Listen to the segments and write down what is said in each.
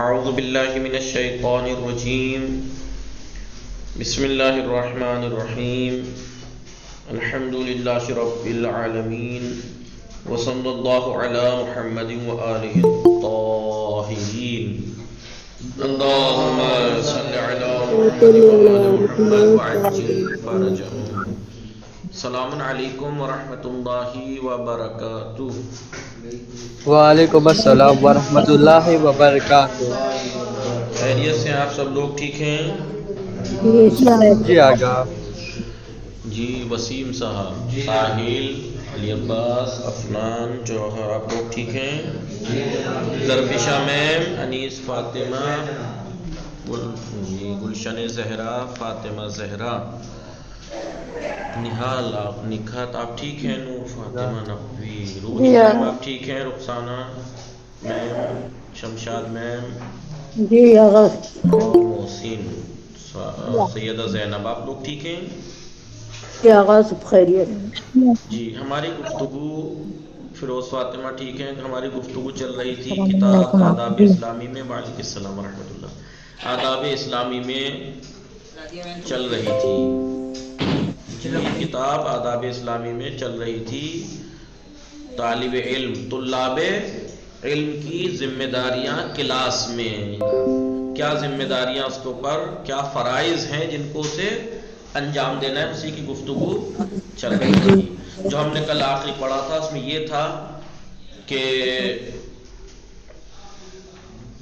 اعوذ باللہ من الشیطان الرجیم بسم اللہ الرحمن الرحیم الحمد للہ رب العالمین وصلی اللہ علی محمد وآلہ الطاہرین اللہم صلی علی محمد وآل محمد وعجل فرجہم. السلام علیکم ورحمۃ اللہ وبرکاتہ. وعلیکم السلام ورحمۃ اللہ وبرکاتہ. خیریت سے آپ سب لوگ ٹھیک ہیں؟ جی آگا. جی وسیم صاحب، ساحل، علی عباس، افنان، جوہر، آپ لوگ ٹھیک ہیں؟ درفشہ میم، انیس، فاطمہ، گلشن زہرا، فاطمہ زہرا، نہال، آپ نکھت، آپ ٹھیک ہیں؟ نور، فاطمہ، نقوی، روحی میم، آپ ٹھیک ہیں؟ رخسانہ میم، شمشاد میم جی آغا. اور محسن، سیدہ زینب، آپ لوگ ٹھیک ہیں؟ جی آغا سب خیریت. جی ہماری گفتگو، فیروز فاطمہ ٹھیک ہیں؟ ہماری گفتگو چل رہی تھی کتاب آداب اسلامی میں. وعلیکم السلام ورحمۃ اللہ. آداب اسلامی میں چل رہی تھی جی، کتاب آداب اسلامی میں چل رہی تھی. طالب علم، طلاب علم کی ذمہ داریاں کلاس میں، کیا ذمہ داریاں اس کے اوپر، کیا فرائض ہیں جن کو اسے انجام دینا ہے، اسی کی گفتگو چل رہی تھی. جو ہم نے کل آخری پڑھا تھا اس میں یہ تھا کہ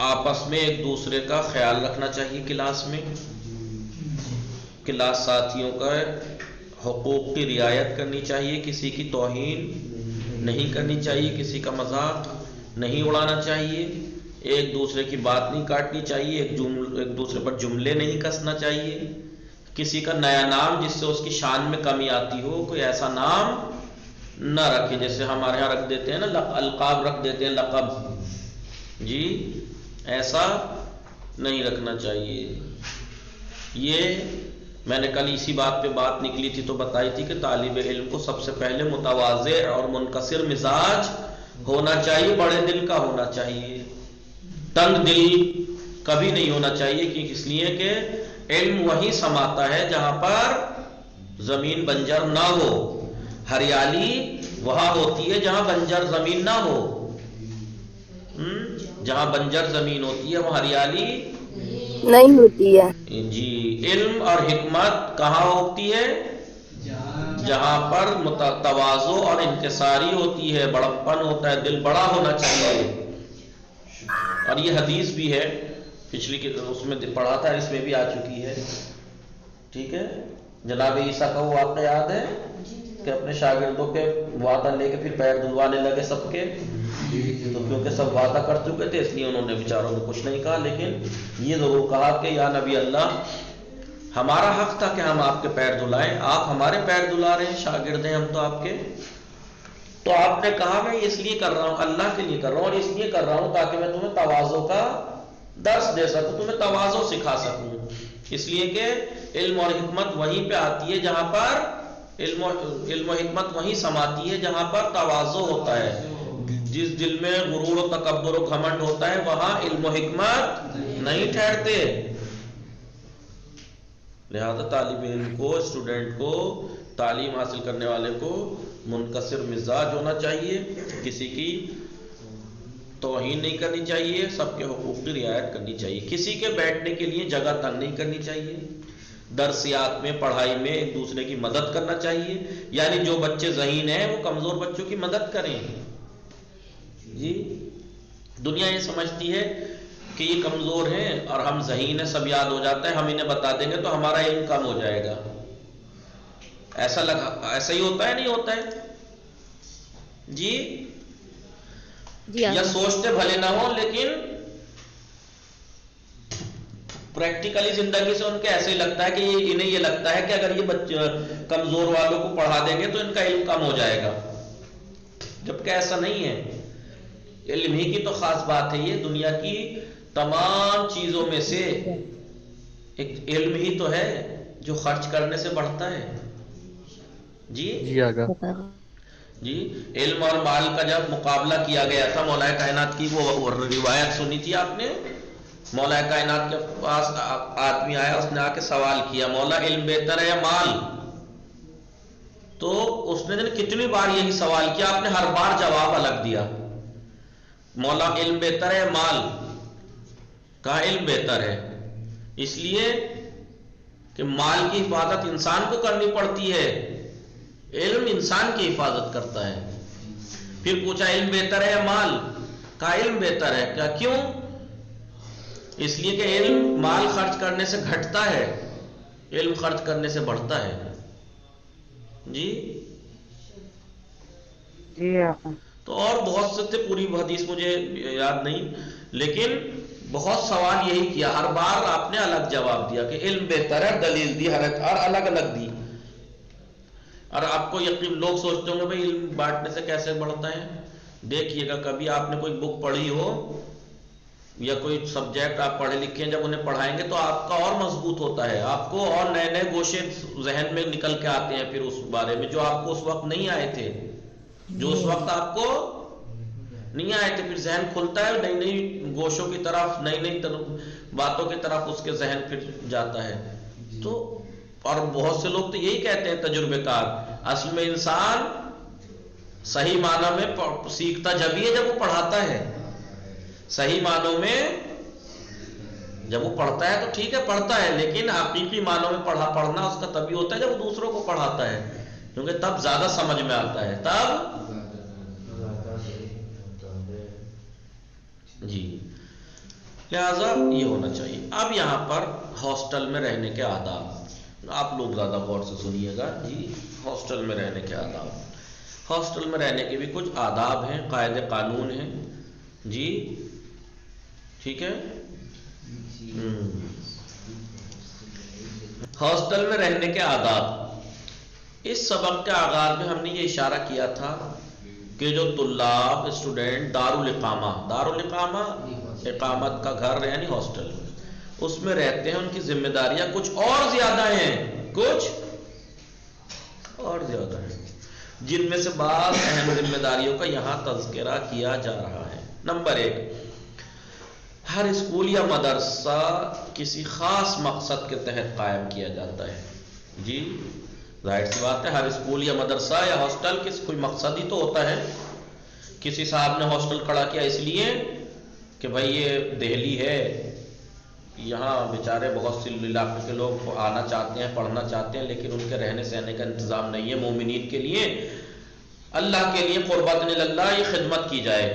آپس میں ایک دوسرے کا خیال رکھنا چاہیے کلاس میں، کلاس ساتھیوں کا حقوق کی رعایت کرنی چاہیے، کسی کی توہین نہیں کرنی چاہیے، کسی کا مذاق نہیں اڑانا چاہیے، ایک دوسرے کی بات نہیں کاٹنی چاہیے، ایک دوسرے پر جملے نہیں کسنا چاہیے، کسی کا نیا نام جس سے اس کی شان میں کمی آتی ہو، کوئی ایسا نام نہ رکھے جیسے ہمارے یہاں رکھ دیتے ہیں نا، القاب رکھ دیتے ہیں، لقب، جی ایسا نہیں رکھنا چاہیے. یہ میں نے کل اسی بات پہ بات نکلی تھی تو بتائی تھی کہ طالب علم کو سب سے پہلے متواضع اور منکسر مزاج ہونا چاہیے، بڑے دل کا ہونا چاہیے، تنگ دل کبھی نہیں ہونا چاہیے. اس لیے کہ علم وہیں سماتا ہے جہاں پر زمین بنجر نہ ہو، ہریالی وہاں ہوتی ہے جہاں بنجر زمین نہ ہو. جہاں بنجر زمین ہوتی ہے وہاں ہریالی نہیں ہوتی ہے. جی. علم اور حکمت کہاں ہوتی ہے؟ جہاں پر تواضع اور انکساری ہوتی ہے، بڑپن ہوتا ہے، دل بڑا ہونا چاہیے. اور یہ حدیث بھی ہے، پچھلی اس میں پڑھا تھا، اس میں بھی آ چکی ہے. ٹھیک ہے. جناب عیسیٰ کا وہ واقعہ یاد ہے کہ اپنے شاگردوں کے وعدہ لے کے پھر پیر دھلوانے لگے سب کے، تو کیونکہ سب وعدہ کر چکے تھے اس لیے انہوں نے بیچاروں نے کچھ نہیں کہا، لیکن یہ ضرور کہا کہ یا نبی اللہ، ہمارا حق تھا کہ ہم آپ کے پیر دھلائیں، آپ ہمارے پیر دھلا رہے ہیں، شاگرد ہیں ہم تو آپ کے. تو آپ نے کہا میں اس لیے کر رہا ہوں، اللہ کے لیے کر رہا ہوں، اور اس لیے کر رہا ہوں تاکہ میں تمہیں تواضع کا درس دے سکوں، تمہیں تواضع سکھا سکوں. اس لیے کہ علم اور حکمت وہیں پہ آتی ہے جہاں پر علم و حکمت وہیں سماتی ہے جہاں پر تواضع ہوتا ہے. جس دل میں غرور و تکبر و گھمنڈ ہوتا ہے وہاں علم و حکمت نہیں ٹھہرتے. لہذا طالب علم کو، اسٹوڈنٹ کو، تعلیم حاصل کرنے والے کو منکسر مزاج ہونا چاہیے، کسی کی توہین نہیں کرنی چاہیے، سب کے حقوق کی رعایت کرنی چاہیے، کسی کے بیٹھنے کے لیے جگہ تنگ نہیں کرنی چاہیے، درسیات میں، پڑھائی میں ایک دوسرے کی مدد کرنا چاہیے. یعنی جو بچے ذہین ہیں وہ کمزور بچوں کی مدد کریں. جی دنیا یہ سمجھتی ہے کہ یہ کمزور ہیں اور ہم ذہین ہیں، سب یاد ہو جاتا ہے، ہم انہیں بتا دیں گے تو ہمارا علم کم ہو جائے گا. ایسا ہی ہوتا ہے نہیں ہوتا ہے؟ جی یا سوچتے بھلے نہ ہو لیکن پریکٹیکلی زندگی سے ان کے ایسے ہی لگتا ہے کہ انہیں یہ لگتا ہے کہ اگر یہ بچے کمزور والوں کو پڑھا دیں گے تو ان کا علم کم ہو جائے گا، جبکہ ایسا نہیں ہے. علم ہی کی تو خاص بات ہے. یہ دنیا کی تمام چیزوں میں سے ایک علم ہی تو ہے جو خرچ کرنے سے بڑھتا ہے. جی آگا. جی علم اور مال کا جب مقابلہ کیا گیا تھا، مولا کائنات کی وہ روایت سنی تھی آپ نے مولا کائنات کے پاس آدمی آیا، اس نے آ کے سوال کیا مولا علم بہتر ہے یا مال؟ تو اس نے کتنی بار یہی سوال کیا، آپ نے ہر بار جواب الگ دیا. مولا علم بہتر ہے یا مال؟ کہا علم بہتر ہے، اس لیے کہ مال کی حفاظت انسان کو کرنی پڑتی ہے، علم انسان کی حفاظت کرتا ہے. پھر پوچھا علم بہتر ہے یا مال؟ کہا علم بہتر ہے. کیا کیوں؟ اس لیے کہ علم مال خرچ کرنے سے گھٹتا ہے، علم خرچ کرنے سے بڑھتا ہے. جی تو اور بہت سے تھے، پوری حدیث مجھے یاد نہیں، لیکن بہت سوال یہی کیا، ہر بار آپ نے الگ جواب دیا کہ علم بہتر ہے، دلیل دی ہر الگ الگ دی. اور آپ کو یقین، لوگ سوچتے ہوں گے بھائی علم بانٹنے سے کیسے بڑھتا ہے. دیکھیے گا کبھی آپ نے کوئی بک پڑھی ہو یا کوئی سبجیکٹ آپ پڑھے لکھے ہیں، جب انہیں پڑھائیں گے تو آپ کا اور مضبوط ہوتا ہے، آپ کو اور نئے نئے گوشے ذہن میں نکل کے آتے ہیں پھر اس بارے میں جو آپ کو اس وقت نہیں آئے تھے، جو اس وقت آپ کو نہیں آئے تھے. پھر ذہن کھلتا ہے، نئی نئی گوشوں کی طرف، نئی نئی باتوں کی طرف اس کے ذہن پھر جاتا ہے. تو اور بہت سے لوگ تو یہی کہتے ہیں تجربے کار، اصل میں انسان صحیح معنوں میں سیکھتا جب ہی ہے جب وہ پڑھاتا ہے. صحیح معنوں میں جب وہ پڑھتا ہے تو ٹھیک ہے پڑھتا ہے، لیکن حقیقی معنوں میں پڑھنا اس کا تبھی ہوتا ہے جب وہ دوسروں کو پڑھاتا ہے، کیونکہ تب زیادہ سمجھ میں آتا ہے. تب جی لہذا یہ ہونا چاہیے. اب یہاں پر ہاسٹل میں رہنے کے آداب، آپ لوگ زیادہ غور سے سنیے گا. جی ہاسٹل میں رہنے کے آداب، ہاسٹل میں رہنے کے بھی کچھ آداب ہیں، قاعدے قانون ہیں. جی ٹھیک ہے. ہاسٹل میں رہنے کے آداب، اس سبق کے آغاز میں ہم نے یہ اشارہ کیا تھا کہ جو طلاب اسٹوڈنٹ دارالاقامہ اقامت کا گھر یعنی ہاسٹل، اس میں رہتے ہیں، ان کی ذمہ داریاں کچھ اور زیادہ ہیں، کچھ اور زیادہ ہیں، جن میں سے بعض اہم ذمہ داریوں کا یہاں تذکرہ کیا جا رہا ہے. نمبر 1، ہر اسکول یا مدرسہ کسی خاص مقصد کے تحت قائم کیا جاتا ہے. جی ظاہر سی بات ہے، ہر اسکول یا مدرسہ یا ہاسٹل کوئی مقصد ہی تو ہوتا ہے. کسی صاحب نے ہاسٹل کھڑا کیا اس لیے کہ بھائی یہ دہلی ہے، یہاں بیچارے بہت سے علاقے کے لوگ آنا چاہتے ہیں، پڑھنا چاہتے ہیں، لیکن ان کے رہنے سہنے کا انتظام نہیں ہے. مومنین کے لیے، اللہ کے لیے قربت اللہ یہ خدمت کی جائے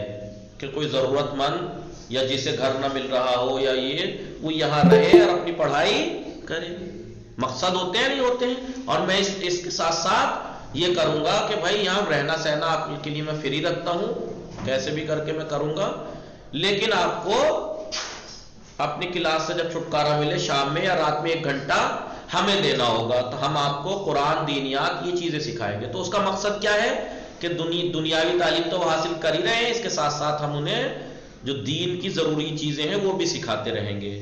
کہ کوئی ضرورت مند یا جسے گھر نہ مل رہا ہو یا یہ وہ یہاں رہے اور اپنی پڑھائی کرے. مقصد ہوتے ہیں نہیں ہوتے ہیں. اور میں اس کے ساتھ ساتھ یہ کروں گا کہ بھائی یہاں رہنا سہنا آپ کے لیے میں فری رکھتا ہوں، کیسے بھی کر کے میں کروں گا، لیکن آپ کو اپنی کلاس سے جب چھٹکارا ملے شام میں یا رات میں 1 گھنٹہ ہمیں دینا ہوگا، تو ہم آپ کو قرآن، دینیات یہ چیزیں سکھائیں گے. تو اس کا مقصد کیا ہے کہ دنیاوی تعلیم تو وہ حاصل کر ہی رہے ہیں، اس کے ساتھ ساتھ ہم انہیں جو دین کی ضروری چیزیں ہیں وہ بھی سکھاتے رہیں گے.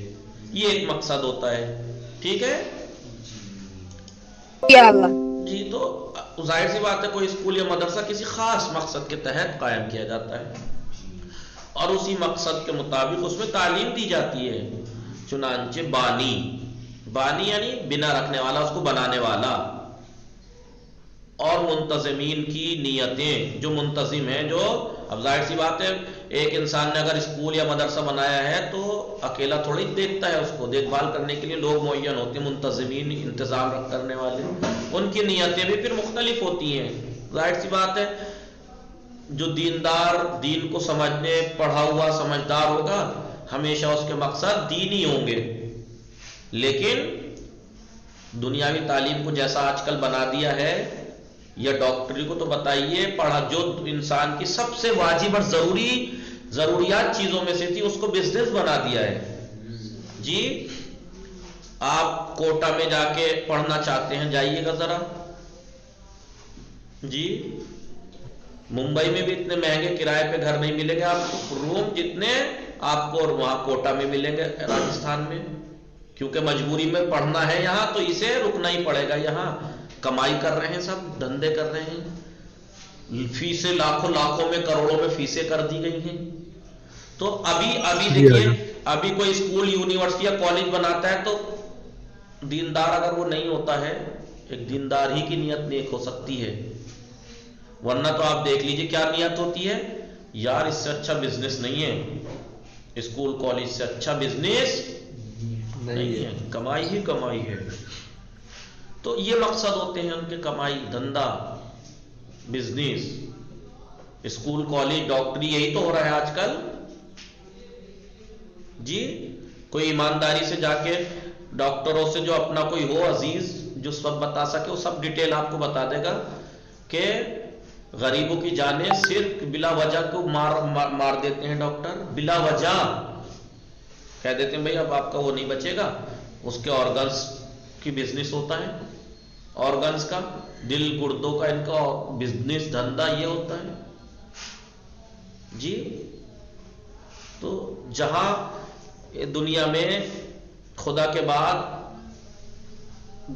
یہ ایک مقصد ہوتا ہے. ٹھیک ہے جی. تو ظاہر سی بات ہے کوئی اسکول یا مدرسہ کسی خاص مقصد کے تحت قائم کیا جاتا ہے اور اسی مقصد کے مطابق اس میں تعلیم دی جاتی ہے. چنانچہ بانی یعنی بنا رکھنے والا، اس کو بنانے والا، اور منتظمین کی نیتیں، جو منتظم ہیں، جو اب ظاہر سی بات ہے ایک انسان نے اگر اسکول یا مدرسہ بنایا ہے تو اکیلا تھوڑی دیکھتا ہے، اس کو دیکھ بھال کرنے کے لیے لوگ معین ہوتے ہیں، منتظمین، انتظام کرنے والے، ان کی نیتیں بھی پھر مختلف ہوتی ہیں. ظاہر سی بات ہے جو دیندار، دین کو سمجھنے، پڑھا ہوا سمجھدار ہوگا، ہمیشہ اس کے مقصد دینی ہوں گے. لیکن دنیاوی تعلیم کو جیسا آج کل بنا دیا ہے، یا ڈاکٹری کو تو بتائیے، پڑھا جو انسان کی سب سے واجب اور ضروریات چیزوں میں سے تھی اس کو بزنس بنا دیا ہے. جی آپ کوٹا میں جا کے پڑھنا چاہتے ہیں، جائیے گا ذرا. جی ممبئی میں بھی اتنے مہنگے کرائے پہ گھر نہیں ملیں گے آپ کو، روم جتنے آپ کو اور وہاں کوٹا میں ملیں گے راجستھان میں، کیونکہ مجبوری میں پڑھنا ہے یہاں تو اسے رکنا ہی پڑے گا. یہاں کمائی کر رہے ہیں، سب دھندے کر رہے ہیں، فیسیں لاکھوں میں کروڑوں میں فیسیں کر دی گئی ہیں. تو ابھی دیکھیے ابھی کوئی اسکول یونیورسٹی یا کالج بناتا ہے تو دیندار اگر وہ نہیں ہوتا ہے، ایک دیندار ہی کی نیت نیک ہو سکتی ہے، ورنہ تو آپ دیکھ لیجئے کیا نیت ہوتی ہے، یار اس سے اچھا بزنس نہیں ہے، اسکول کالج سے اچھا بزنس نہیں ہے، کمائی ہی کمائی ہے۔ تو یہ مقصد ہوتے ہیں ان کے، کمائی، دھندا، بزنس، اسکول کالج ڈاکٹری، یہی تو ہو رہا ہے آج کل جی۔ کوئی ایمانداری سے جا کے ڈاکٹروں سے جو اپنا کوئی ہو عزیز جو سب بتا سکے، وہ سب ڈیٹیل آپ کو بتا دے گا کہ غریبوں کی جانیں صرف بلا وجہ کو مار دیتے ہیں ڈاکٹر، بلا وجہ کہہ دیتے ہیں بھائی اب آپ کا وہ نہیں بچے گا، اس کے آرگنز کی بزنس ہوتا ہے، آرگنز کا، دل گردوں کا ان کا بزنس دھندا یہ ہوتا ہے جی۔ تو جہاں دنیا میں خدا کے بعد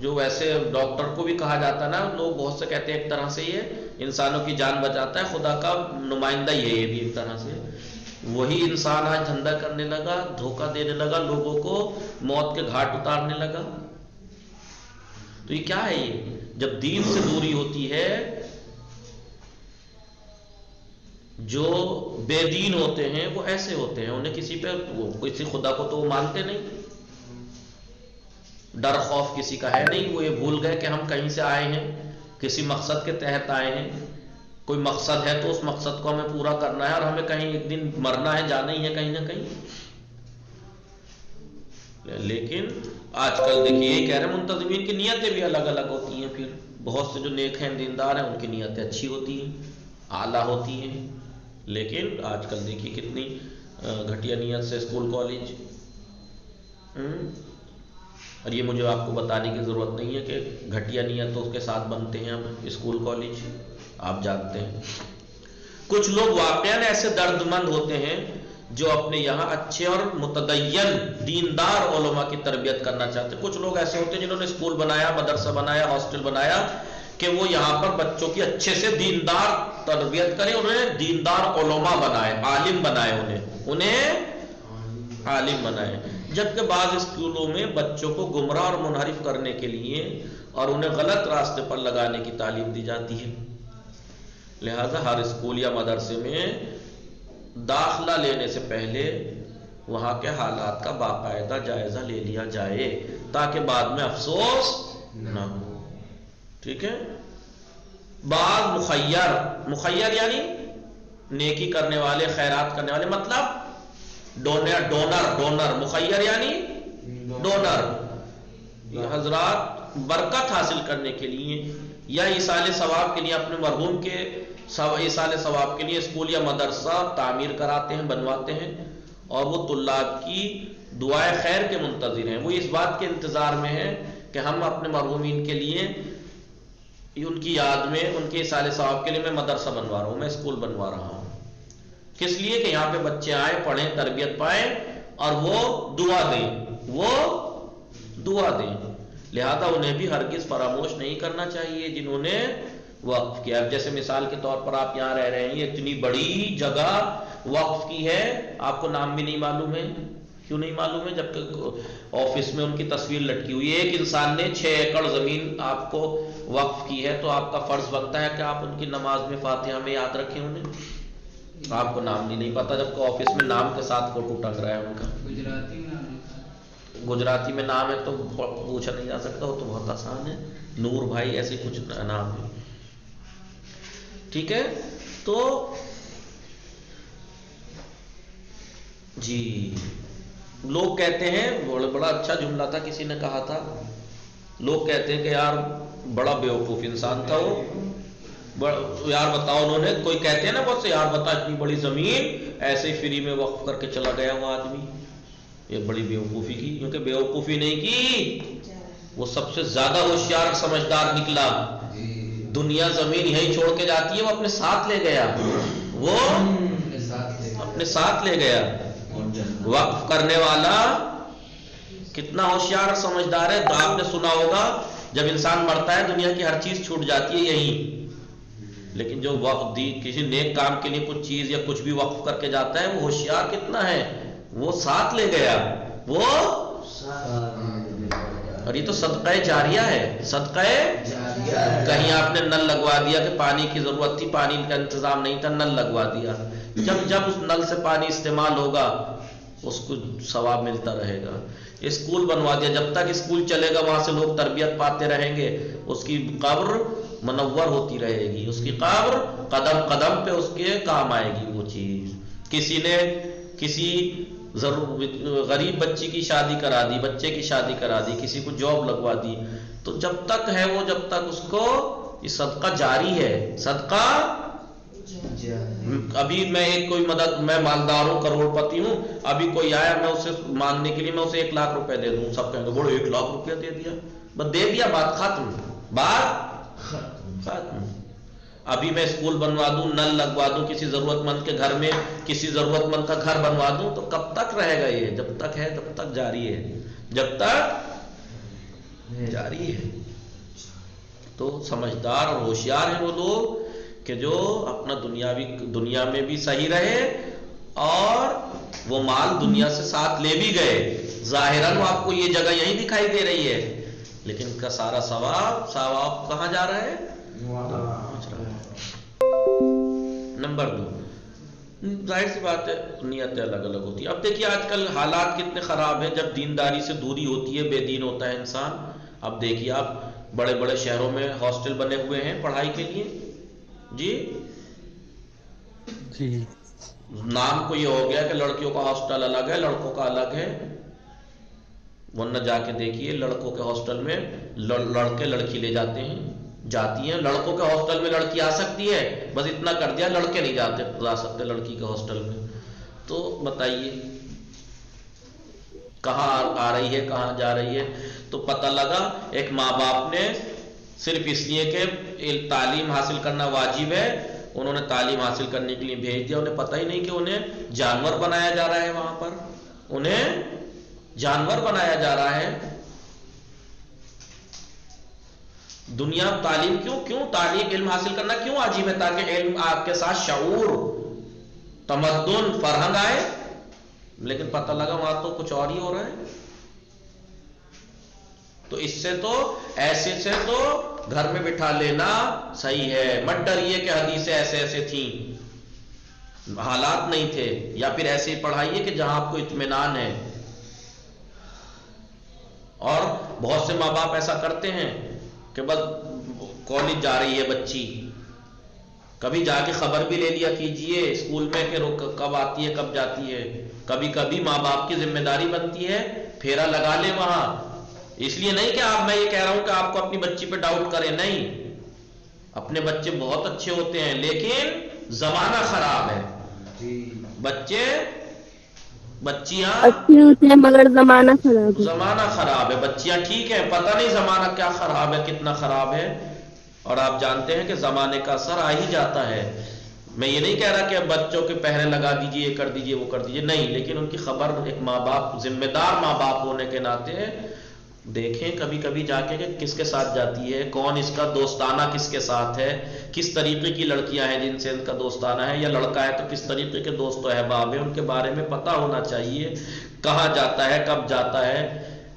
جو ویسے ڈاکٹر کو بھی کہا جاتا ہے نا، لوگ بہت سے کہتے ہیں ایک طرح سے یہ انسانوں کی جان بچاتا ہے، خدا کا نمائندہ یہ بھی ایک طرح سے، وہی انسان آج دھندا کرنے لگا، دھوکہ دینے لگا، لوگوں کو موت کے گھاٹ اتارنے لگا۔ تو یہ کیا ہے؟ یہ جب دین سے دوری ہوتی ہے، جو بے دین ہوتے ہیں وہ ایسے ہوتے ہیں، انہیں کسی پہ کسی خدا کو تو وہ مانتے نہیں، ڈر خوف کسی کا ہے نہیں، وہ یہ بھول گئے کہ ہم کہیں سے آئے ہیں، کسی مقصد کے تحت آئے ہیں، کوئی مقصد ہے تو اس مقصد کو ہمیں پورا کرنا ہے، اور ہمیں کہیں ایک دن مرنا ہے، جانا ہی ہے کہیں نہ کہیں۔ لیکن آج کل دیکھیے یہ کہہ رہے ہیں منتظمین کی نیتیں بھی الگ الگ ہوتی ہیں، پھر بہت سے جو نیک ہیں دیندار ہیں ان کی نیتیں اچھی ہوتی ہیں، اعلیٰ ہوتی ہیں، لیکن آج کل دیکھیے کتنی گھٹیا نیت سے اسکول کالج، اور یہ مجھے آپ کو بتانے کی ضرورت نہیں ہے کہ گھٹیا نیتوں کے ساتھ بنتے ہیں اب اسکول کالج، آپ جانتے ہیں۔ کچھ لوگ واقعاً ایسے درد مند ہوتے ہیں جو اپنے یہاں اچھے اور متدین دیندار علماء کی تربیت کرنا چاہتے ہیں۔ کچھ لوگ ایسے ہوتے ہیں جنہوں نے اسکول بنایا، مدرسہ بنایا، ہاسٹل بنایا کہ وہ یہاں پر بچوں کی اچھے سے دیندار تربیت کریں، انہیں دیندار علماء بنائے، عالم بنائے، انہیں عالم بنائے، جبکہ بعض اسکولوں میں بچوں کو گمراہ اور منحرف کرنے کے لیے اور انہیں غلط راستے پر لگانے کی تعلیم دی جاتی ہے۔ لہذا ہر اسکول یا مدرسے میں داخلہ لینے سے پہلے وہاں کے حالات کا باقاعدہ جائزہ لے لیا جائے تاکہ بعد میں افسوس نہ ہو، ٹھیک ہے۔ بعض مخیر یعنی نیکی کرنے والے، خیرات کرنے والے، مطلب ڈونر، مخیر یعنی ڈونر، یہ حضرات برکت حاصل کرنے کے لیے یا ایصال ثواب کے لیے اپنے مرحوم کے ایصال ثواب کے لیے اسکول یا مدرسہ تعمیر کراتے ہیں، بنواتے ہیں، اور وہ طلاب کی دعائے خیر کے منتظر ہیں، وہ اس بات کے انتظار میں ہیں کہ ہم اپنے مرحومین کے لیے، ان کی یاد میں، ان کے ایصال ثواب کے لیے میں مدرسہ بنوا رہا ہوں، میں اسکول بنوا رہا ہوں، کس لیے کہ یہاں پہ بچے آئیں، پڑھیں، تربیت پائیں اور وہ دعا دیں، لہذا انہیں بھی ہرگز فراموش نہیں کرنا چاہیے جنہوں نے وقف کیا۔ اب جیسے مثال کے طور پر آپ یہاں رہ رہے ہیں، یہ اتنی بڑی جگہ وقف کی ہے، آپ کو نام بھی نہیں معلوم ہے، کیوں نہیں معلوم ہے؟ جبکہ آفس میں ان کی تصویر لٹکی ہوئی ہے، ایک انسان نے 6 ایکڑ زمین آپ کو وقف کی ہے، تو آپ کا فرض بنتا ہے کہ آپ ان کی نماز میں فاتحہ میں یاد رکھیں انہیں، آپ کو نام نہیں پتا، جبکہ آفس میں نام کے ساتھ فوٹو ٹنگ رہا ہے ان کا، گجراتی میں نام ہے تو پوچھا نہیں جا سکتا، وہ تو بہت آسان ہے، نور بھائی ایسے کچھ نام ہے، ٹھیک ہے۔ تو جی لوگ کہتے ہیں، بڑا اچھا جملہ تھا، کسی نے کہا تھا، لوگ کہتے ہیں کہ یار بڑا بیوقوف انسان تھا وہ، یار بتاؤ، انہوں نے کوئی کہتے ہیں نا بہت سے، یار بتا اتنی بڑی زمین ایسے ہی فری میں وقف کر کے چلا گیا وہ آدمی، یہ بڑی بیوقوفی کی، کیونکہ بیوقوفی نہیں کی، وہ سب سے زیادہ ہوشیار سمجھدار نکلا، دنیا زمین یہیں چھوڑ کے جاتی ہے، وہ اپنے ساتھ لے گیا، وہ اپنے ساتھ لے گیا، وقف کرنے والا کتنا ہوشیار سمجھدار ہے۔ آپ نے سنا ہوگا جب انسان مرتا ہے دنیا کی ہر چیز چھوٹ جاتی ہے یہیں، لیکن جو وقف دی کسی نیک کام کے لیے کچھ چیز یا کچھ بھی وقف کر کے جاتا ہے وہ ہوشیار کتنا ہے وہ ساتھ لے گیا وہ، اور یہ تو صدقہ جاریہ ہے، صدقہ کہیں آپ نے نل لگوا دیا کہ پانی کی ضرورت تھی، پانی کا انتظام نہیں تھا، نل لگوا دیا، جب اس نل سے پانی استعمال ہوگا اس کو ثواب ملتا رہے گا۔ اسکول بنوا دیا، جب تک اسکول چلے گا وہاں سے لوگ تربیت پاتے رہیں گے، اس کی قبر منور ہوتی رہے گی، اس کی قبر قدم قدم پہ اس کے کام آئے گی وہ چیز۔ کسی نے کسی غریب بچی کی شادی کرا دی، بچے کی شادی کرا دی، کسی کو جاب لگوا دی، تو جب تک ہے وہ، جب تک اس کو یہ صدقہ جاری ہے، صدقہ۔ ابھی میں ایک کوئی مدد، میں مالدار ہوں، کروڑ پتی ہوں، ابھی کوئی آیا میں اسے مانگنے کے لیے میں اسے 1 لاکھ روپے دے دوں، سب کہیں گے بڑے 1 لاکھ روپے دے دیا، بس دے دیا، بات ختم، بات ختم۔ ابھی میں اسکول بنوا دوں، نل لگوا دوں، کسی ضرورت مند کے گھر میں کسی ضرورت مند کا گھر بنوا دوں، تو کب تک رہے گا یہ؟ جب تک ہے تب تک جاری ہے، جب تک جاری ہے۔ تو سمجھدار اور ہوشیار ہیں وہ لوگ کہ جو اپنا دنیا میں بھی صحیح رہے اور وہ مال دنیا سے ساتھ لے بھی گئے، ظاہراً وہ آپ کو یہ جگہ یہیں دکھائی دے رہی ہے، لیکن کا سارا ثواب کہاں جا رہا ہے؟ نمبر 2، ظاہر سی بات ہے نیتیں الگ الگ ہوتی ہیں۔ اب دیکھیے آج کل حالات کتنے خراب ہیں، جب دینداری سے دوری ہوتی ہے، بے دین ہوتا ہے انسان۔ اب دیکھیے آپ بڑے بڑے شہروں میں ہاسٹل بنے ہوئے ہیں پڑھائی کے لیے، جی نام کو یہ ہو گیا کہ لڑکیوں کا ہاسٹل الگ ہے، لڑکوں کا الگ ہے، ورنہ جا کے دیکھیے لڑکوں کے ہاسٹل میں لڑکے لڑکی لے جاتے ہیں، جاتی ہیں، لڑکوں کے ہاسٹل میں لڑکی آ سکتی ہے، بس اتنا کر دیا لڑکے نہیں جا سکتے لڑکی کے ہاسٹل میں۔ تو بتائیے کہاں آ رہی ہے، کہاں جا رہی ہے؟ تو پتہ لگا ایک ماں باپ نے صرف اس لیے کہ تعلیم حاصل کرنا واجب ہے، انہوں نے تعلیم حاصل کرنے کے لیے بھیج دیا، انہیں پتہ ہی نہیں کہ انہیں جانور بنایا جا رہا ہے، وہاں پر انہیں جانور بنایا جا رہا ہے۔ دنیا تعلیم کیوں تعلیم علم حاصل کرنا کیوں واجب ہے؟ تاکہ علم آپ کے ساتھ شعور، تمدن، فرہنگ آئے، لیکن پتہ لگا وہاں تو کچھ اور ہی ہو رہا ہے۔ تو اس سے تو ایسے سے تو گھر میں بٹھا لینا صحیح ہے، مت ڈریے کہ حدیثیں ایسے تھیں، حالات نہیں تھے، یا پھر ایسے ہی پڑھائیے کہ جہاں آپ کو اطمینان ہے۔ اور بہت سے ماں باپ ایسا کرتے ہیں کہ بس کالج جا رہی ہے بچی، کبھی جا کے خبر بھی لے لیا کیجئے اسکول میں کہ کب آتی ہے کب جاتی ہے۔ کبھی کبھی ماں باپ کی ذمہ داری بنتی ہے پھیرا لگا لے وہاں، اس لیے نہیں کہ میں یہ کہہ رہا ہوں کہ آپ کو اپنی بچی پہ ڈاؤٹ کریں، نہیں، اپنے بچے بہت اچھے ہوتے ہیں لیکن زمانہ خراب ہے، بچیاں اچھی ہوتی ہے مگر زمانہ خراب ہے، زمانہ خراب ہے، بچیاں ٹھیک ہے، پتہ نہیں زمانہ کیا خراب ہے، کتنا خراب ہے، اور آپ جانتے ہیں کہ زمانے کا اثر آ ہی جاتا ہے۔ میں یہ نہیں کہہ رہا کہ بچوں کے پہرے لگا دیجئے، یہ کر دیجئے، وہ کر دیجئے، نہیں، لیکن ان کی خبر ایک ماں باپ، ذمہ دار ماں باپ ہونے کے ناطے دیکھیں کبھی کبھی جا کے کہ کس کے ساتھ جاتی ہے، کون اس کا دوستانہ کس کے ساتھ ہے، کس طریقے کی لڑکیاں ہیں جن سے ان کا دوستانہ ہے، یا لڑکا ہے تو کس طریقے کے دوست و احباب ہیں، ان کے بارے میں پتہ ہونا چاہیے، کہاں جاتا ہے، کب جاتا ہے۔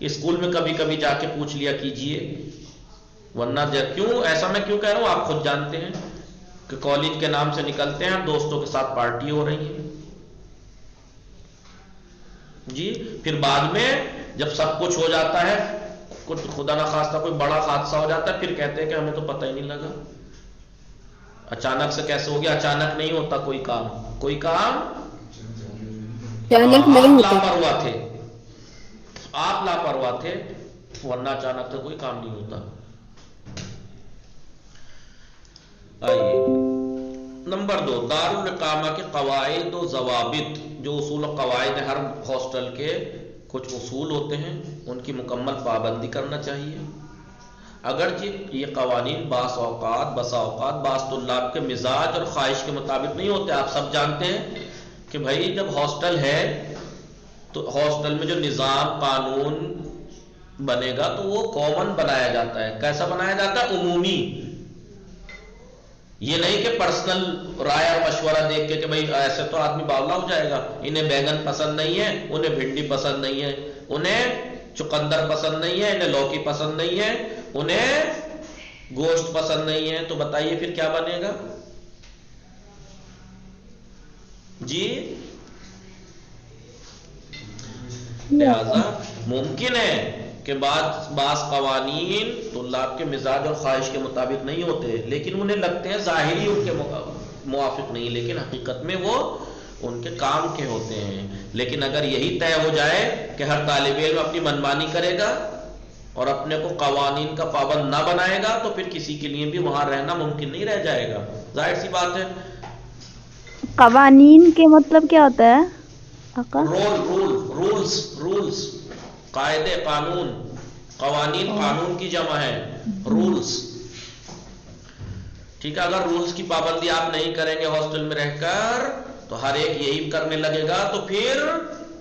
اسکول میں کبھی کبھی جا کے پوچھ لیا کیجئے، ورنہ کیوں ایسا میں کیوں کہہ رہا ہوں، آپ خود جانتے ہیں کہ کالج کے نام سے نکلتے ہیں، دوستوں کے ساتھ پارٹی ہو رہی ہے، جی، پھر بعد میں جب سب کچھ ہو جاتا ہے، کچھ خدا نہ خواستہ کوئی بڑا حادثہ ہو جاتا ہے، پھر کہتے ہیں کہ ہمیں تو پتہ ہی نہیں لگا، اچانک سے کیسے ہو گیا۔ اچانک نہیں ہوتا کوئی کام اچانک نہیں ہوتا، آپ لاپرواہ تھے، ورنہ اچانک سے کوئی کام نہیں ہوتا۔ آئیے نمبر 2، دارالاقامہ کے قواعد و ضوابط، جو اصول و قواعد ہر ہاسٹل کے کچھ اصول ہوتے ہیں، ان کی مکمل پابندی کرنا چاہیے۔ اگرچہ یہ قوانین بسا اوقات بعض طلاب کے مزاج اور خواہش کے مطابق نہیں ہوتے، آپ سب جانتے ہیں کہ بھائی جب ہاسٹل ہے تو ہاسٹل میں جو نظام قانون بنے گا تو وہ کامن بنایا جاتا ہے، کیسا بنایا جاتا ہے؟ عمومی، یہ نہیں کہ پرسنل رائے اور مشورہ دیکھ کے کہ بھئی ایسے تو آدمی باولا ہو جائے گا، انہیں بیگن پسند نہیں ہے، انہیں بھنڈی پسند نہیں ہے، انہیں چقندر پسند نہیں ہے، انہیں لوکی پسند نہیں ہے، انہیں گوشت پسند نہیں ہے، تو بتائیے پھر کیا بنے گا؟ جی لہذا ممکن ہے کہ بعض قوانین طلاب کے مزاج اور خواہش کے مطابق نہیں ہوتے، لیکن انہیں لگتے ہیں ظاہری ان کے موافق نہیں، لیکن حقیقت میں وہ ان کے کام کے ہوتے ہیں۔ لیکن اگر یہی طے ہو جائے کہ ہر طالب علم اپنی منمانی کرے گا اور اپنے کو قوانین کا پابند نہ بنائے گا تو پھر کسی کے لیے بھی وہاں رہنا ممکن نہیں رہ جائے گا، ظاہر سی بات ہے۔ قوانین کے مطلب کیا ہوتا ہے آقا؟ رولز، قاعدے، قانون، قوانین قانون کی جمع ہے، رولز، ٹھیک ہے۔ اگر رولز کی پابندی آپ نہیں کریں گے ہاسٹل میں رہ کر تو ہر ایک یہی کرنے لگے گا تو پھر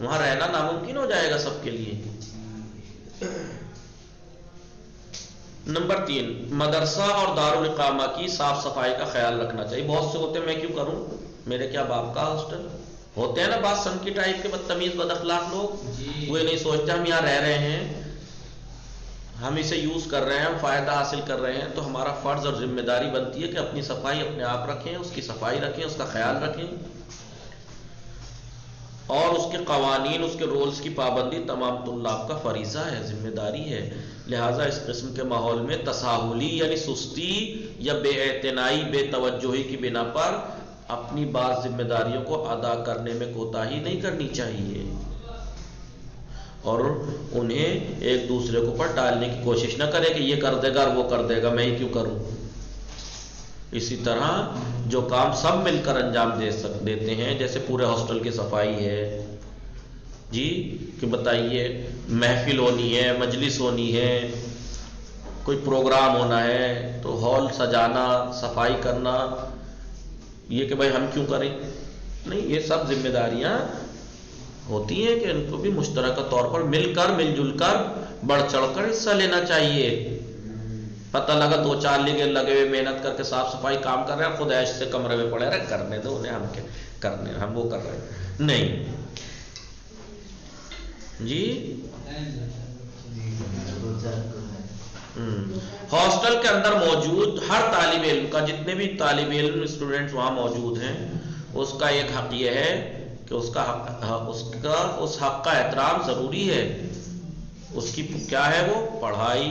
وہاں رہنا ناممکن ہو جائے گا سب کے لیے۔ نمبر 3، مدرسہ اور دارالاقامہ کی صاف صفائی کا خیال رکھنا چاہیے۔ بہت سے ہوتے ہیں میں کیوں کروں، میرے کیا باپ کا ہاسٹل، ہوتے ہیں نا بعض سنکی ٹائپ کے بدتمیز بد اخلاق لوگ، وہ یہ نہیں سوچتے ہم یہاں رہ رہے ہیں، ہم اسے یوز کر رہے ہیں، ہم فائدہ حاصل کر رہے ہیں، تو ہمارا فرض اور ذمہ داری بنتی ہے کہ اپنی صفائی اپنے آپ رکھیں، اس کی صفائی رکھیں، اس کا خیال رکھیں، اور اس کے قوانین، اس کے رولز کی پابندی تمام طلاب کا فریضہ ہے، ذمہ داری ہے۔ لہٰذا اس قسم کے ماحول میں تساہلی یعنی سستی یا بے اعتنائی، بے توجہی کی بنا پر اپنی بعض ذمہ داریوں کو ادا کرنے میں کوتاہی نہیں کرنی چاہیے، اور انہیں ایک دوسرے کے اوپر ڈالنے کی کوشش نہ کرے کہ یہ کر دے گا اور وہ کر دے گا، میں ہی کیوں کروں۔ اسی طرح جو کام سب مل کر انجام دیتے ہیں، جیسے پورے ہاسٹل کی صفائی ہے جی، کہ بتائیے محفل ہونی ہے، مجلس ہونی ہے، کوئی پروگرام ہونا ہے تو ہال سجانا، صفائی کرنا، یہ کہ بھائی ہم کیوں کریں، نہیں، یہ سب ذمہ داریاں ہوتی ہیں کہ ان کو بھی مشترکہ طور پر مل جل کر بڑھ چڑھ کر حصہ لینا چاہیے۔ پتہ لگا 2-4 لگے ہوئے محنت کر کے صاف صفائی کام کر رہے ہیں، خود ایش سے کمرے میں پڑے رہے، کرنے دو انہیں، ہم کیا کرنے، ہم وہ کر رہے ہیں، نہیں جی۔ ہاسٹل کے اندر موجود ہر طالب علم کا، جتنے بھی طالب علم اسٹوڈنٹس وہاں موجود ہیں، اس کا ایک حق یہ ہے کہ اس حق کا احترام ضروری ہے۔ اس کی کیا ہے، وہ پڑھائی،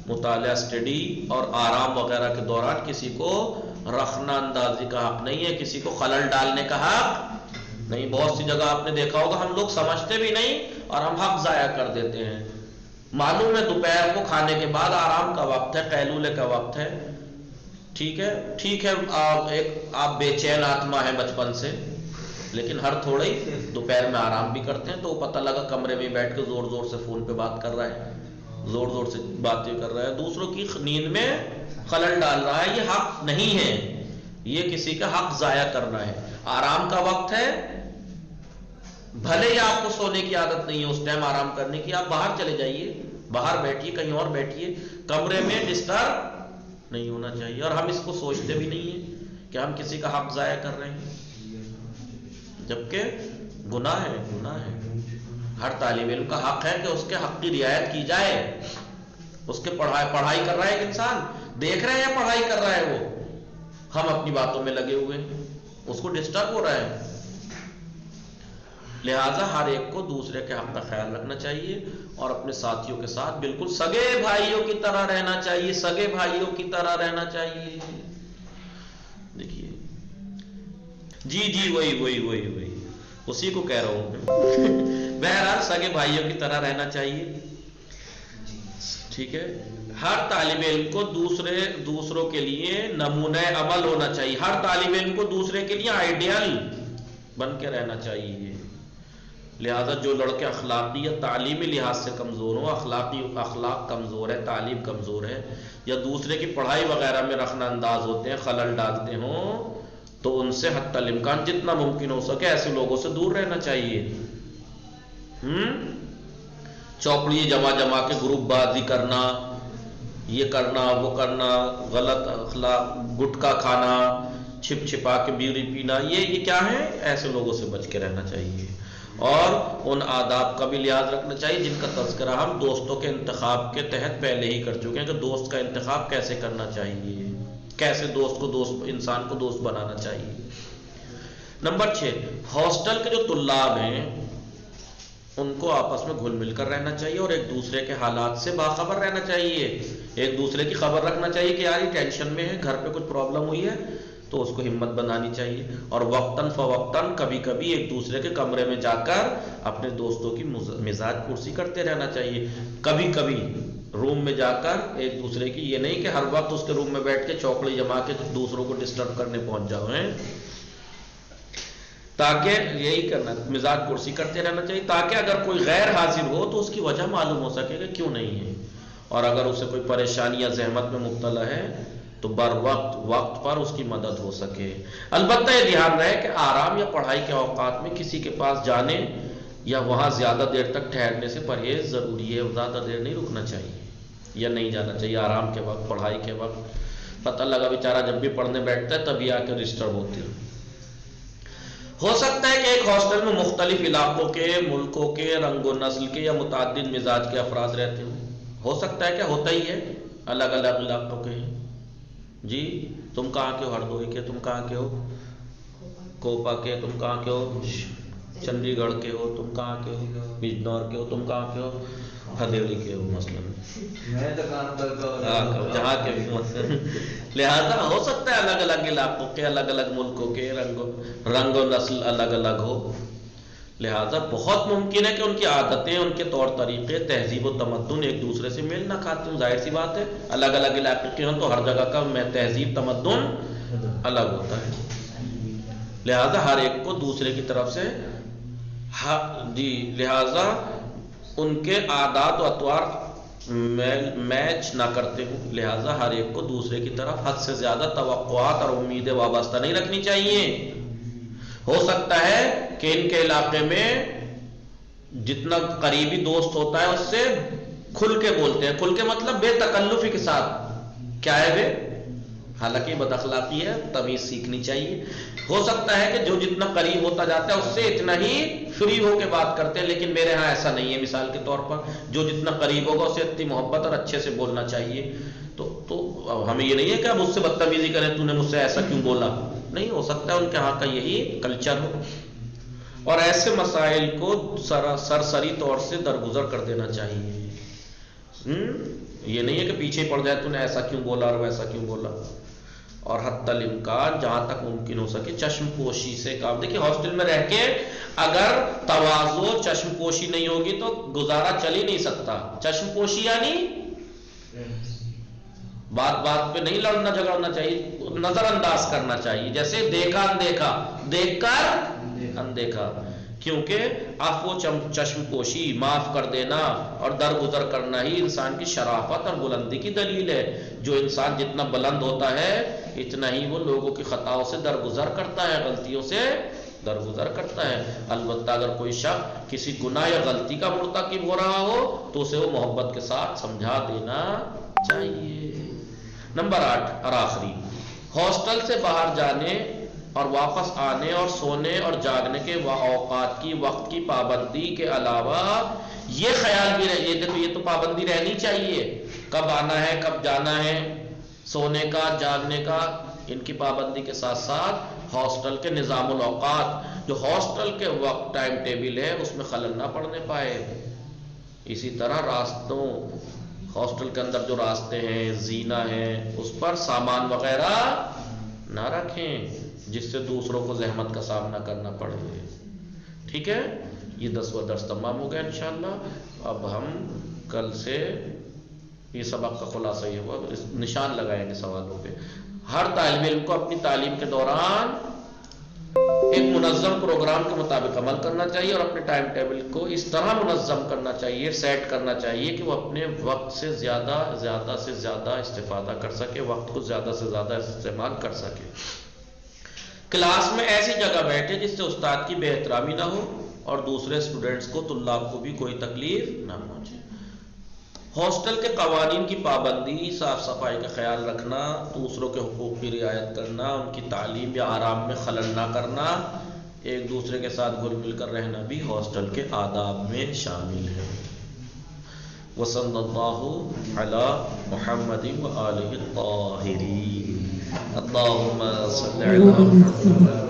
مطالعہ، اسٹڈی اور آرام وغیرہ کے دوران کسی کو رخنہ اندازی کا حق نہیں ہے، کسی کو خلل ڈالنے کا حق نہیں۔ بہت سی جگہ آپ نے دیکھا ہوگا ہم لوگ سمجھتے بھی نہیں اور ہم حق ضائع کر دیتے ہیں۔ معلوم ہے دوپہر کو کھانے کے بعد آرام کا وقت ہے، قیلولے کا وقت ہے، ٹھیک ہے، آپ بے چین آتما ہے بچپن سے، لیکن ہر تھوڑے ہی دوپہر میں آرام بھی کرتے ہیں، تو وہ پتہ لگا کمرے میں بیٹھ کے زور زور سے فون پہ بات کر رہا ہے، زور زور سے باتیں کر رہا ہے، دوسروں کی نیند میں خلل ڈال رہا ہے۔ یہ حق نہیں ہے، یہ کسی کا حق ضائع کرنا ہے۔ آرام کا وقت ہے، بھلے ہی آپ کو سونے کی عادت نہیں ہے اس ٹائم آرام کرنے کی، آپ باہر چلے جائیے، باہر بیٹھیے، کہیں اور بیٹھیے، کمرے میں ڈسٹرب نہیں ہونا چاہیے۔ اور ہم اس کو سوچتے بھی نہیں ہیں کہ ہم کسی کا حق ضائع کر رہے ہیں، جبکہ گناہ ہے۔ ہر طالب علم کا حق ہے کہ اس کے حق کی رعایت کی جائے۔ اس کے پڑھائی کر رہا ہے ایک انسان، دیکھ رہے ہیں پڑھائی کر رہا ہے وہ، ہم اپنی باتوں میں لگے ہوئے ہیں، اس کو ڈسٹرب ہو رہا ہے۔ لہٰذا ہر ایک کو دوسرے کے حق کا خیال رکھنا چاہیے اور اپنے ساتھیوں کے ساتھ بالکل سگے بھائیوں کی طرح رہنا چاہیے، سگے بھائیوں کی طرح رہنا چاہیے۔ دیکھیے جی وہی اسی کو کہہ رہا ہوں بہرحال سگے بھائیوں کی طرح رہنا چاہیے، ٹھیک ہے۔ ہر طالب علم کو دوسروں کے لیے نمونہ عمل ہونا چاہیے، ہر طالب علم کو دوسرے کے لیے آئیڈیل بن کے رہنا چاہیے۔ لہذا جو لڑکے اخلاقی یا تعلیمی لحاظ سے کمزور ہوں، اخلاق کمزور ہے، تعلیم کمزور ہے، یا دوسرے کی پڑھائی وغیرہ میں رخنہ انداز ہوتے ہیں، خلل ڈالتے ہوں، تو ان سے حتی الامکان جتنا ممکن ہو سکے ایسے لوگوں سے دور رہنا چاہیے۔ چوپڑی جما کے گروپ بازی کرنا، یہ کرنا وہ کرنا، غلط اخلاق، گٹکا کھانا، چھپ چھپا کے بیڑی پینا، یہ کیا ہے؟ ایسے لوگوں سے بچ کے رہنا چاہیے، اور ان آداب کا بھی لحاظ رکھنا چاہیے جن کا تذکرہ ہم دوستوں کے انتخاب کے تحت پہلے ہی کر چکے ہیں کہ دوست کا انتخاب کیسے کرنا چاہیے، کیسے دوست کو دوست، انسان کو دوست بنانا چاہیے۔ نمبر 6، ہاسٹل کے جو طلاب ہیں ان کو آپس میں گھل مل کر رہنا چاہیے اور ایک دوسرے کے حالات سے باخبر رہنا چاہیے، ایک دوسرے کی خبر رکھنا چاہیے کہ یار یہ ٹینشن میں ہے، گھر پہ کچھ پرابلم ہوئی ہے، تو اس کو ہمت بنانی چاہیے، اور وقتاً فوقتاً کبھی کبھی ایک دوسرے کے کمرے میں جا کر اپنے دوستوں کی مزاج پرسی کرتے رہنا چاہیے، کبھی کبھی روم میں جا کر ایک دوسرے کی، یہ نہیں کہ ہر وقت اس کے روم میں بیٹھ کے چوکڑی جما کے دوسروں کو ڈسٹرب کرنے پہنچ جاؤ ہیں، تاکہ یہی کرنا، مزاج پرسی کرتے رہنا چاہیے، تاکہ اگر کوئی غیر حاضر ہو تو اس کی وجہ معلوم ہو سکے کہ کیوں نہیں ہے، اور اگر اسے کوئی پریشانی یا زحمت میں مبتلا ہے تو بر وقت پر اس کی مدد ہو سکے۔ البتہ یہ دھیان رہے کہ آرام یا پڑھائی کے اوقات میں کسی کے پاس جانے یا وہاں زیادہ دیر تک ٹھہرنے سے پرہیز ضروری ہے، زیادہ دیر نہیں رکنا چاہیے یا نہیں جانا چاہیے آرام کے وقت، پڑھائی کے وقت، پتہ لگا بیچارہ جب بھی پڑھنے بیٹھتا ہے تبھی آ کے ڈسٹرب ہوتی ہے۔ ہو سکتا ہے کہ ایک ہاسٹل میں مختلف علاقوں کے، ملکوں کے، رنگ و نسل کے یا متعدد مزاج کے افراد رہتے ہوں، ہو سکتا ہے، کیا ہوتا ہی ہے، الگ الگ علاقوں کے ہیں۔ جی تم کہاں کے ہو؟ ہردوئی کے، تم کہاں کے ہو؟ کوپا کے، تم کہاں کے ہو؟ چنڈی گڑھ کے ہو، تم کہاں کے ہو؟ بجنور کے ہو، تم کہاں کے ہو؟ ہدیولی کے ہو مثلاً، جہاں کے بھی مثلاً، لہذا ہو سکتا ہے الگ الگ علاقوں کے، الگ الگ ملکوں کے، رنگ و نسل الگ الگ ہو، لہذا بہت ممکن ہے کہ ان کی عادتیں، ان کے طور طریقے، تہذیب و تمدن ایک دوسرے سے میل نہ کھاتے ہوں، ظاہر سی بات ہے، الگ الگ علاقے کے ہوں تو ہر جگہ کا تہذیب تمدن الگ ہوتا ہے، لہذا ہر ایک کو دوسرے کی طرف سے لہذا ان کے عادات و اطوار میچ نہ کرتے ہوں، لہذا ہر ایک کو دوسرے کی طرف حد سے زیادہ توقعات اور امیدیں وابستہ نہیں رکھنی چاہیے۔ ہو سکتا ہے کہ ان کے علاقے میں جتنا قریبی دوست ہوتا ہے اس سے کھل کے بولتے ہیں، کھل کے مطلب بے تکلفی کے ساتھ، کیا ہے بے، حالانکہ بد اخلاقی ہے، تمیز سیکھنی چاہیے۔ ہو سکتا ہے کہ جو جتنا قریب ہوتا جاتا ہے اس سے اتنا ہی فری ہو کے بات کرتے ہیں، لیکن میرے ہاں ایسا نہیں ہے، مثال کے طور پر جو جتنا قریب ہوگا اسے اتنی محبت اور اچھے سے بولنا چاہیے، تو ہمیں یہ نہیں ہے کہ اب اس سے بدتمیزی کریں، تو نے مجھ سے ایسا کیوں بولا، نہیں، ہو سکتا ہے ان کے ہاں کا یہی کلچر ہو، اور ایسے مسائل کو سرسری طور سے درگزر کر دینا چاہیے، یہ نہیں ہے کہ پیچھے پڑ جائے تو نے ایسا کیوں بولا اور ویسا کیوں بولا، اور حتی الامکان جہاں تک ممکن ہو سکے چشم پوشی سے کام، دیکھیں ہاسٹل میں رہ کے اگر تواضع چشم پوشی نہیں ہوگی تو گزارا چل ہی نہیں سکتا، چشم پوشی یعنی بات بات پہ نہیں لڑنا جھگڑنا چاہیے، نظر انداز کرنا چاہیے، جیسے دیکھا اندیکھا، دیکھ کر اندیکھا، کیونکہ عفو چشم پوشی، معاف کر دینا اور درگزر کرنا ہی انسان کی شرافت اور بلندی کی دلیل ہے، جو انسان جتنا بلند ہوتا ہے اتنا ہی وہ لوگوں کی خطاؤں سے درگزر کرتا ہے، غلطیوں سے درگزر کرتا ہے۔ البتہ اگر کوئی شخص کسی گناہ یا غلطی کا مرتکب ہو رہا ہو تو اسے وہ محبت کے ساتھ سمجھا دینا چاہیے۔ نمبر 8 اور آخری، ہاسٹل سے باہر جانے اور واپس آنے اور سونے اور جاگنے کے اوقات کی، وقت کی پابندی کے علاوہ یہ خیال بھی رہے، دیکھو یہ تو پابندی رہنی چاہیے، کب آنا ہے کب جانا ہے، سونے کا جاگنے کا، ان کی پابندی کے ساتھ ساتھ ہاسٹل کے نظام الاوقات، جو ہاسٹل کے وقت ٹائم ٹیبل ہے اس میں خلل نہ پڑنے پائے، اسی طرح راستوں، ہاسٹل کے اندر جو راستے ہیں، زینہ ہیں، اس پر سامان وغیرہ نہ رکھیں جس سے دوسروں کو زحمت کا سامنا کرنا پڑے، ٹھیک ہے۔ یہ 10واں درس تمام ہو گیا انشاءاللہ۔ اب ہم کل سے یہ سبق کا خلاصہ یہ ہوا، نشان لگائیں گے سوالوں پہ۔ ہر طالب علم کو اپنی تعلیم کے دوران ایک منظم پروگرام کے مطابق عمل کرنا چاہیے اور اپنے ٹائم ٹیبل کو اس طرح منظم کرنا چاہیے، سیٹ کرنا چاہیے کہ وہ اپنے وقت سے زیادہ سے زیادہ استفادہ کر سکے، وقت کو زیادہ سے زیادہ استعمال کر سکے۔ کلاس میں ایسی جگہ بیٹھے جس سے استاد کی بے احترامی نہ ہو اور دوسرے اسٹوڈنٹس کو، طلاب کو بھی کوئی تکلیف نہ پہنچے۔ ہاسٹل کے قوانین کی پابندی، صاف صفائی کا خیال رکھنا، دوسروں کے حقوق کی رعایت کرنا، ان کی تعلیم یا آرام میں خلل نہ کرنا، ایک دوسرے کے ساتھ گھل مل کر رہنا بھی ہاسٹل کے آداب میں شامل ہے۔ وصلی اللہ علی محمد وآلہ الطاہرین۔ اللہم صلی علی محمد